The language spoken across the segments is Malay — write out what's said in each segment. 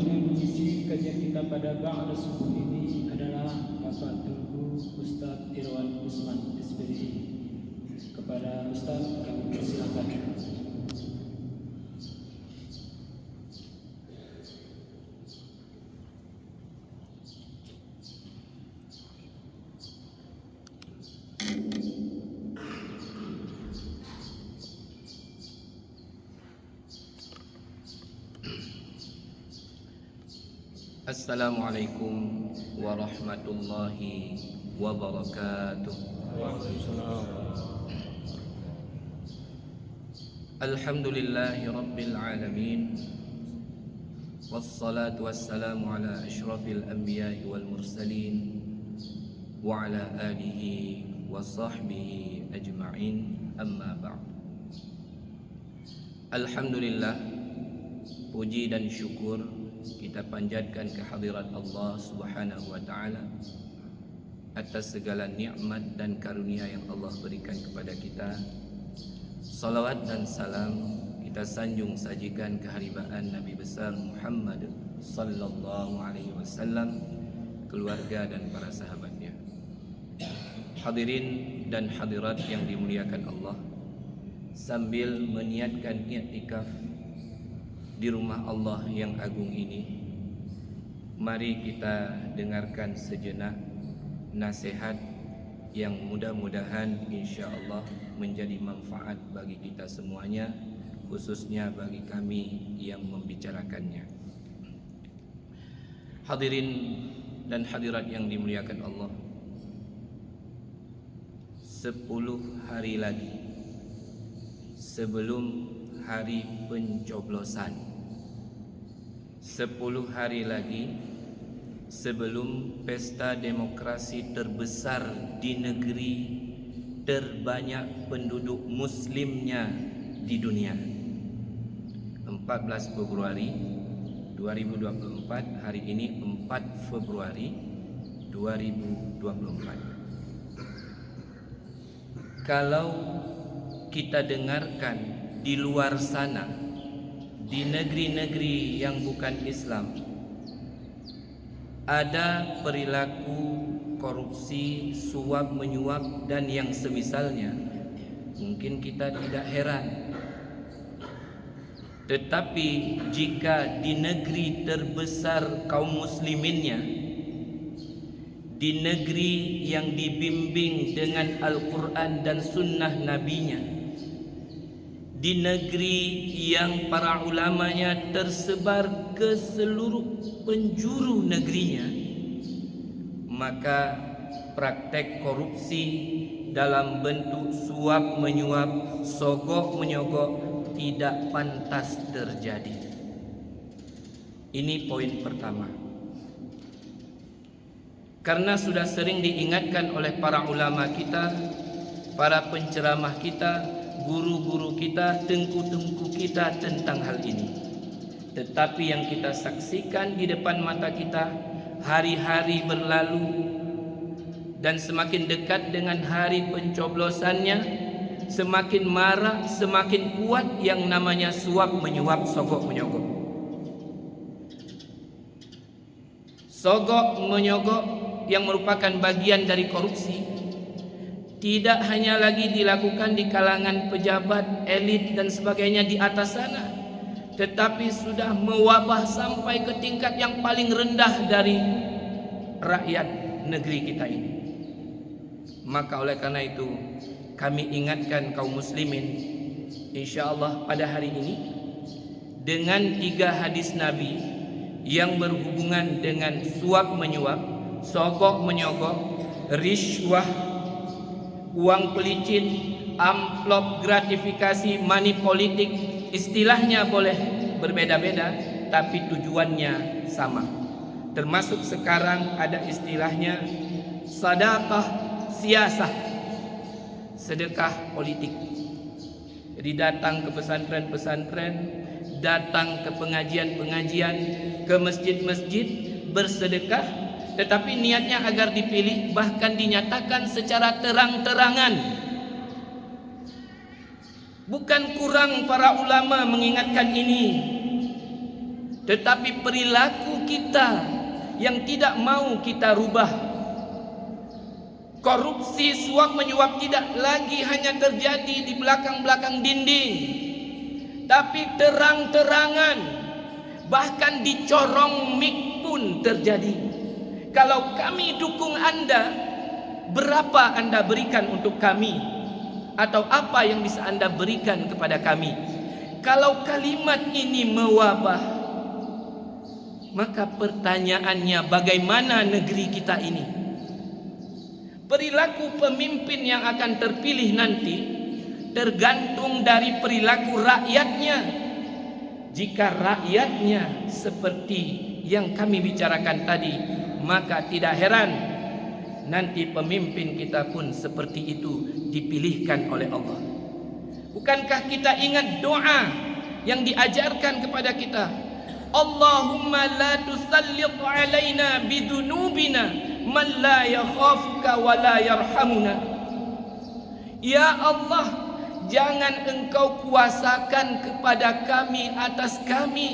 yang mengisi kajian kita pada ba'da subuh ini adalah Bapak Tengku Ustadz Irwan Usman SPDI. Kepada Ustadz kami persilakan. Assalamualaikum warahmatullahi wabarakatuh. Alhamdulillahi rabbil alamin. Wassalatu wassalamu ala asyrafil anbiya'i wal mursalin wa ala alihi wa sahbihi ajma'in, amma ba'd. Alhamdulillah, puji dan syukur kita panjatkan kehadirat Allah Subhanahu wa taala atas segala nikmat dan karunia yang Allah berikan kepada kita. Salawat dan salam kita sanjung sajikan keharibaan Nabi besar Muhammad sallallahu alaihi wasallam, keluarga dan para sahabatnya. Hadirin dan hadirat yang dimuliakan Allah, sambil meniatkan i'tikaf di rumah Allah yang agung ini, mari kita dengarkan sejenak nasihat yang mudah-mudahan insya-Allah menjadi manfaat bagi kita semuanya, khususnya bagi kami yang membicarakannya. Hadirin dan hadirat yang dimuliakan Allah, 10 hari lagi sebelum hari pencoblosan, 10 hari lagi sebelum pesta demokrasi terbesar di negeri terbanyak penduduk muslimnya di dunia, 14 Februari 2024, hari ini 4 Februari 2024. Kalau kita dengarkan di luar sana, di negeri-negeri yang bukan Islam, ada perilaku korupsi, suap menyuap dan yang semisalnya, mungkin kita tidak heran. Tetapi jika di negeri terbesar kaum musliminnya, di negeri yang dibimbing dengan Al-Quran dan Sunnah Nabinya, di negeri yang para ulamanya tersebar ke seluruh penjuru negerinya, maka praktek korupsi dalam bentuk suap menyuap, sogok menyogok tidak pantas terjadi. Ini poin pertama. Karena sudah sering diingatkan oleh para ulama kita, para penceramah kita, guru-guru kita, tengku-tengku kita tentang hal ini. Tetapi yang kita saksikan di depan mata kita, hari-hari berlalu dan semakin dekat dengan hari pencoblosannya, semakin marah, semakin kuat yang namanya suap menyuap, sogok menyogok. Sogok menyogok yang merupakan bagian dari korupsi tidak hanya lagi dilakukan di kalangan pejabat, elit dan sebagainya di atas sana, tetapi sudah mewabah sampai ke tingkat yang paling rendah dari rakyat negeri kita ini. Maka oleh karena itu kami ingatkan kaum muslimin, insyaallah pada hari ini dengan 3 hadis Nabi yang berhubungan dengan suap menyuap, sogok menyogok, riswah, uang pelicin, amplop gratifikasi, money politik. Istilahnya boleh berbeda-beda, tapi tujuannya sama. Termasuk sekarang ada istilahnya sedekah siasah, sedekah politik. Jadi datang ke pesantren-pesantren, datang ke pengajian-pengajian, ke masjid-masjid, bersedekah, tetapi niatnya agar dipilih, bahkan dinyatakan secara terang-terangan. Bukan kurang para ulama mengingatkan ini, tetapi perilaku kita yang tidak mau kita rubah. Korupsi, suap menyuap tidak lagi hanya terjadi di belakang-belakang dinding, tapi terang-terangan, bahkan di corong mik pun terjadi. Kalau kami dukung Anda, berapa Anda berikan untuk kami? Atau apa yang bisa Anda berikan kepada kami? Kalau kalimat ini mewabah, maka pertanyaannya, bagaimana negeri kita ini? Perilaku pemimpin yang akan terpilih nanti tergantung dari perilaku rakyatnya. Jika rakyatnya seperti yang kami bicarakan tadi, maka tidak heran nanti pemimpin kita pun seperti itu dipilihkan oleh Allah. Bukankah kita ingat doa yang diajarkan kepada kita? Allahumma la tusallit alaina bidunubina man la yakhafuka wa la yarhamuna. Ya Allah, jangan Engkau kuasakan kepada kami, atas kami,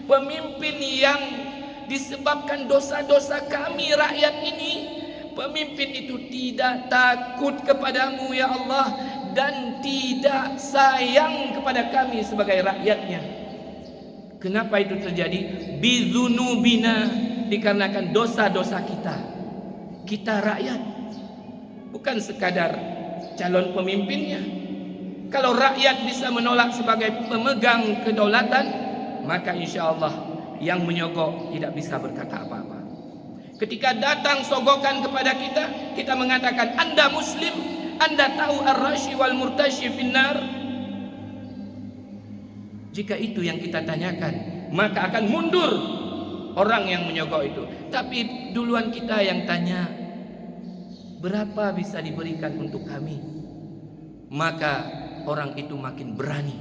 pemimpin yang disebabkan dosa-dosa kami rakyat ini, pemimpin itu tidak takut kepadamu ya Allah, dan tidak sayang kepada kami sebagai rakyatnya. Kenapa itu terjadi? Bidzunubina, dikarenakan dosa-dosa kita. Kita rakyat, bukan sekadar calon pemimpinnya. Kalau rakyat bisa menolak sebagai pemegang kedaulatan, maka insya Allah yang menyogok tidak bisa berkata apa-apa. Ketika datang sogokan kepada kita, kita mengatakan, Anda Muslim, Anda tahu ar-rashi wal murtashi finnar. Jika itu yang kita tanyakan, maka akan mundur orang yang menyogok itu. Tapi duluan kita yang tanya, berapa bisa diberikan untuk kami? Maka orang itu makin berani.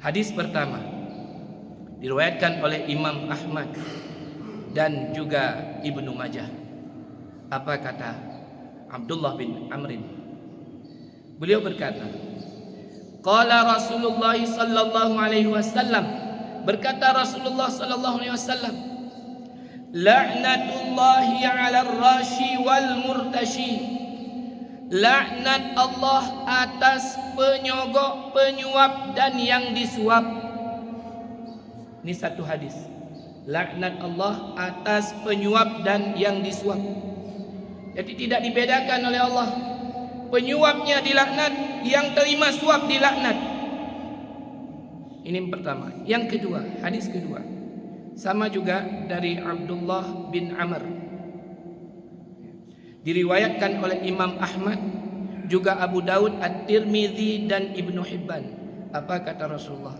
Hadis pertama diriwayatkan oleh Imam Ahmad dan juga Ibnu Majah. Apa kata Abdullah bin Amrin? Beliau berkata, qala Rasulullah sallallahu alaihi wasallam, berkata Rasulullah sallallahu alaihi wasallam, la'natullahi 'alal rashi wal murtashi. Laknat Allah atas penyogok, penyuap dan yang disuap. Ini satu hadis. Laknat Allah atas penyuap dan yang disuap. Jadi tidak dibedakan oleh Allah. Penyuapnya dilaknat, yang terima suap dilaknat. Ini yang pertama. Yang kedua, hadis kedua, sama juga dari Abdullah bin Amr, diriwayatkan oleh Imam Ahmad, juga Abu Daud, At-Tirmidzi dan Ibnu Hibban. Apa kata Rasulullah?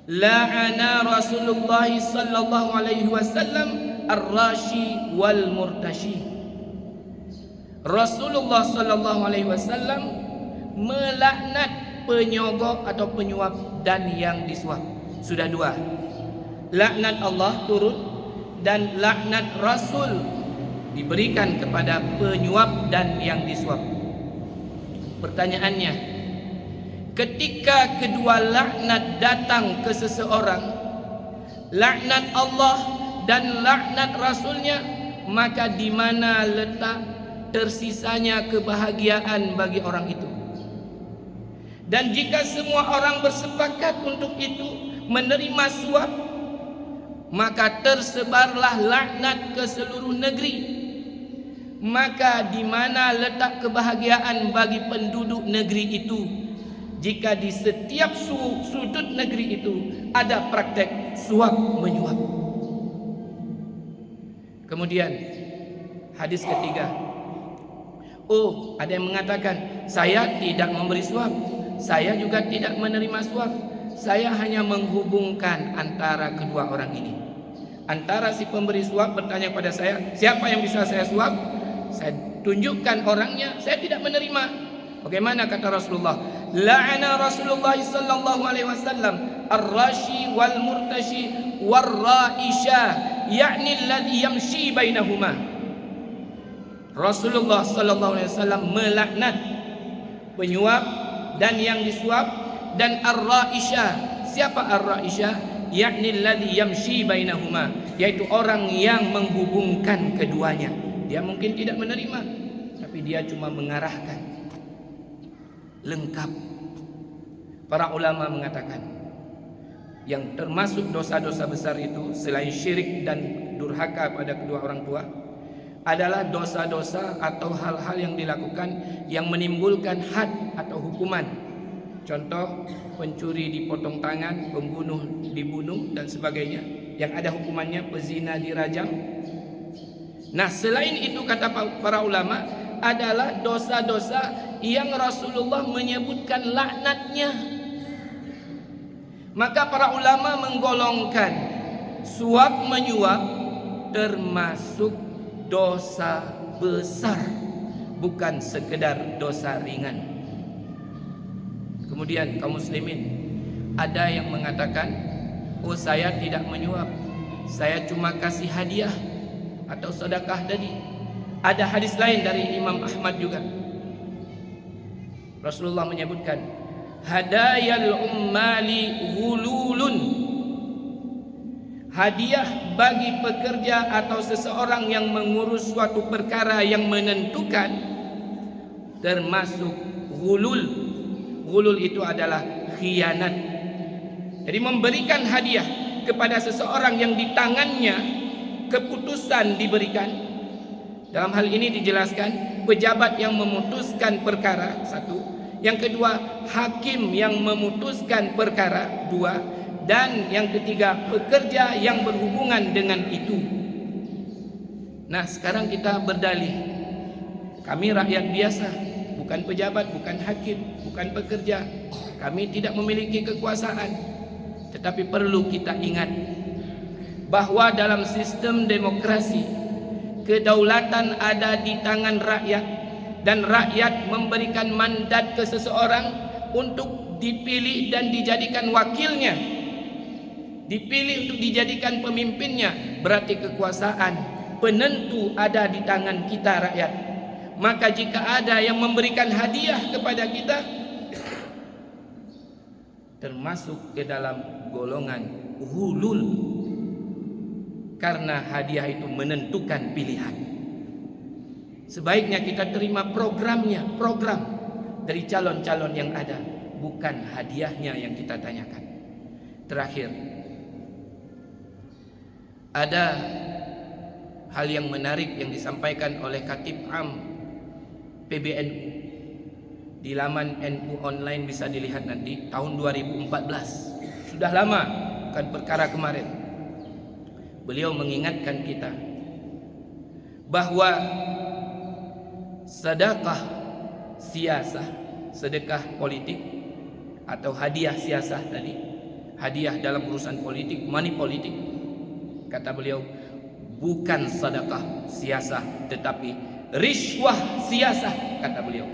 La'ana Rasulullah sallallahu alaihi wasallam ar-rashi wal murtashi. Rasulullah sallallahu alaihi wasallam melaknat penyogok atau penyuap dan yang disuap. Sudah dua. Laknat Allah turun dan laknat Rasul diberikan kepada penyuap dan yang disuap. Pertanyaannya, ketika kedua laknat datang ke seseorang, laknat Allah dan laknat Rasulnya, maka di mana letak tersisanya kebahagiaan bagi orang itu? Dan jika semua orang bersepakat untuk itu, menerima suap, maka tersebarlah laknat ke seluruh negeri. Maka di mana letak kebahagiaan bagi penduduk negeri itu jika di setiap sudut negeri itu ada praktek suap menyuap? Kemudian hadis ketiga, ada yang mengatakan, saya tidak memberi suap, saya juga tidak menerima suap, saya hanya menghubungkan antara kedua orang ini. Antara si pemberi suap bertanya pada saya, siapa yang bisa saya suap? Saya tunjukkan orangnya, saya tidak menerima. Bagaimana kata Rasulullah? La'ana Rasulullah sallallahu alaihi wasallam ar-rashi wal murtashi war ra'isha, yakni alladhi yamshi bainahuma. Rasulullah sallallahu alaihi wasallam melaknat penyuap dan yang disuap, dan ar-ra'isha, siapa ar-ra'isyah? Yakni alladhi yamshi bainahuma, yaitu orang yang menghubungkan keduanya. Dia mungkin tidak menerima, tapi dia cuma mengarahkan. Lengkap. Para ulama mengatakan yang termasuk dosa-dosa besar itu selain syirik dan durhaka pada kedua orang tua adalah dosa-dosa atau hal-hal yang dilakukan yang menimbulkan had atau hukuman. Contoh, pencuri dipotong tangan, pembunuh dibunuh dan sebagainya, yang ada hukumannya pezina dirajam. Nah, selain itu kata para ulama adalah dosa-dosa yang Rasulullah menyebutkan laknatnya. Maka para ulama menggolongkan suap menyuap termasuk dosa besar, bukan sekedar dosa ringan. Kemudian kaum muslimin, ada yang mengatakan, oh saya tidak menyuap, saya cuma kasih hadiah atau sedekah tadi. Ada hadis lain dari Imam Ahmad juga. Rasulullah menyebutkan, hadayal ummali ghululun, hadiah bagi pekerja atau seseorang yang mengurus suatu perkara yang menentukan termasuk ghulul. Ghulul itu adalah khianat. Jadi memberikan hadiah kepada seseorang yang di tangannya keputusan diberikan. Dalam hal ini dijelaskan pejabat yang memutuskan perkara, satu. Yang kedua, hakim yang memutuskan perkara, dua. Dan yang ketiga, pekerja yang berhubungan dengan itu. Nah, sekarang kita berdalih, kami rakyat biasa, bukan pejabat, bukan hakim, bukan pekerja. Kami tidak memiliki kekuasaan. Tetapi perlu kita ingat bahwa dalam sistem demokrasi, kedaulatan ada di tangan rakyat, dan rakyat memberikan mandat ke seseorang untuk dipilih dan dijadikan wakilnya, dipilih untuk dijadikan pemimpinnya. Berarti kekuasaan penentu ada di tangan kita rakyat. Maka jika ada yang memberikan hadiah kepada kita, termasuk ke dalam golongan ghulul, karena hadiah itu menentukan pilihan. Sebaiknya kita terima programnya, program dari calon-calon yang ada, bukan hadiahnya yang kita tanyakan. Terakhir, ada hal yang menarik yang disampaikan oleh Khatib Am PBNU di laman NU online, bisa dilihat nanti, tahun 2014. Sudah lama, bukan perkara kemarin. Beliau mengingatkan kita bahwa sedekah siasah, sedekah politik atau hadiah siasah tadi, hadiah dalam urusan politik, money politik, kata beliau, bukan sedekah siasah tetapi riswah siasah, kata beliau,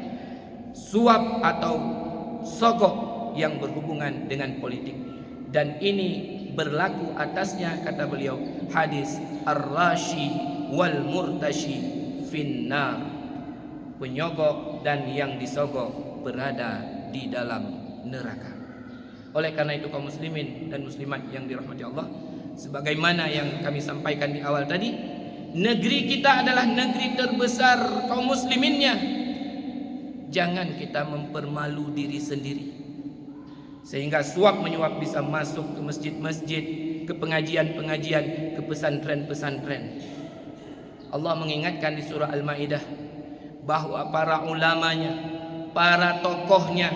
suap atau sogok yang berhubungan dengan politik. Dan ini berlaku atasnya, kata beliau, hadis ar-rashi wal murtashi finnar, penyogok dan yang disogok berada di dalam neraka. Oleh karena itu kaum muslimin dan muslimat yang dirahmati Allah, sebagaimana yang kami sampaikan di awal tadi, negeri kita adalah negeri terbesar kaum musliminnya. Jangan kita mempermalu diri sendiri sehingga suap menyuap bisa masuk ke masjid-masjid, ke pengajian-pengajian, ke pesantren-pesantren. Allah mengingatkan di surah Al-Maidah bahwa para ulamanya, para tokohnya,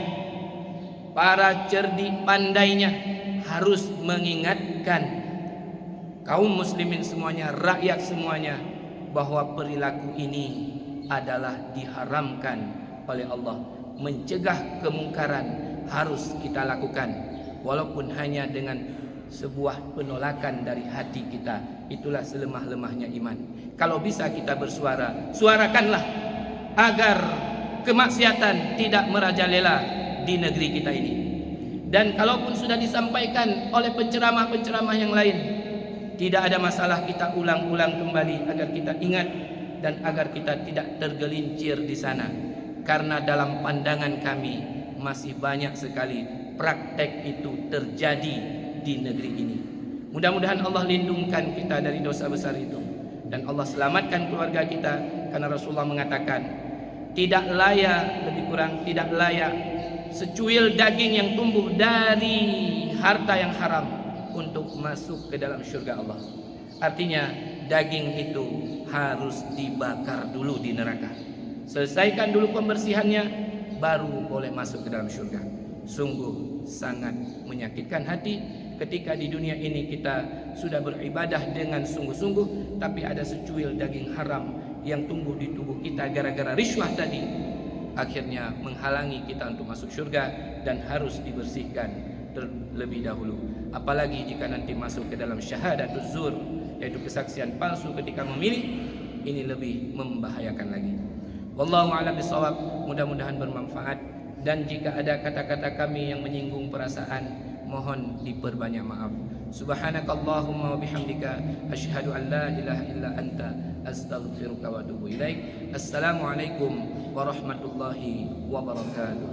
para cerdik pandainya harus mengingatkan kaum muslimin semuanya, rakyat semuanya, bahwa perilaku ini adalah diharamkan oleh Allah. Mencegah kemungkaran harus kita lakukan, walaupun hanya dengan sebuah penolakan dari hati kita. Itulah selemah-lemahnya iman. Kalau bisa kita bersuara, suarakanlah agar kemaksiatan tidak merajalela di negeri kita ini. Dan kalaupun sudah disampaikan oleh penceramah-penceramah yang lain, tidak ada masalah, kita ulang-ulang kembali agar kita ingat dan agar kita tidak tergelincir di sana. Karena dalam pandangan kami masih banyak sekali praktek itu terjadi di negeri ini. Mudah-mudahan Allah lindungkan kita dari dosa besar itu, dan Allah selamatkan keluarga kita, karena Rasulullah mengatakan tidak layak, lebih kurang tidak layak secuil daging yang tumbuh dari harta yang haram untuk masuk ke dalam surga Allah. Artinya daging itu harus dibakar dulu di neraka. Selesaikan dulu pembersihannya, baru boleh masuk ke dalam surga. Sungguh sangat menyakitkan hati ketika di dunia ini kita sudah beribadah dengan sungguh-sungguh, tapi ada secuil daging haram yang tumbuh di tubuh kita gara-gara riswah tadi, akhirnya menghalangi kita untuk masuk surga dan harus dibersihkan terlebih dahulu. Apalagi jika nanti masuk ke dalam syahadatuz zur, yaitu kesaksian palsu ketika memilih, ini lebih membahayakan lagi. Wallahu a'lam bishawab. Mudah-mudahan bermanfaat, dan jika ada kata-kata kami yang menyinggung perasaan, mohon diperbanyak maaf. Subhanakallahumma wa bihamdika asyhadu an la ilaha illa anta astaghfiruka wa atubu ilaik. Assalamualaikum warahmatullahi wabarakatuh.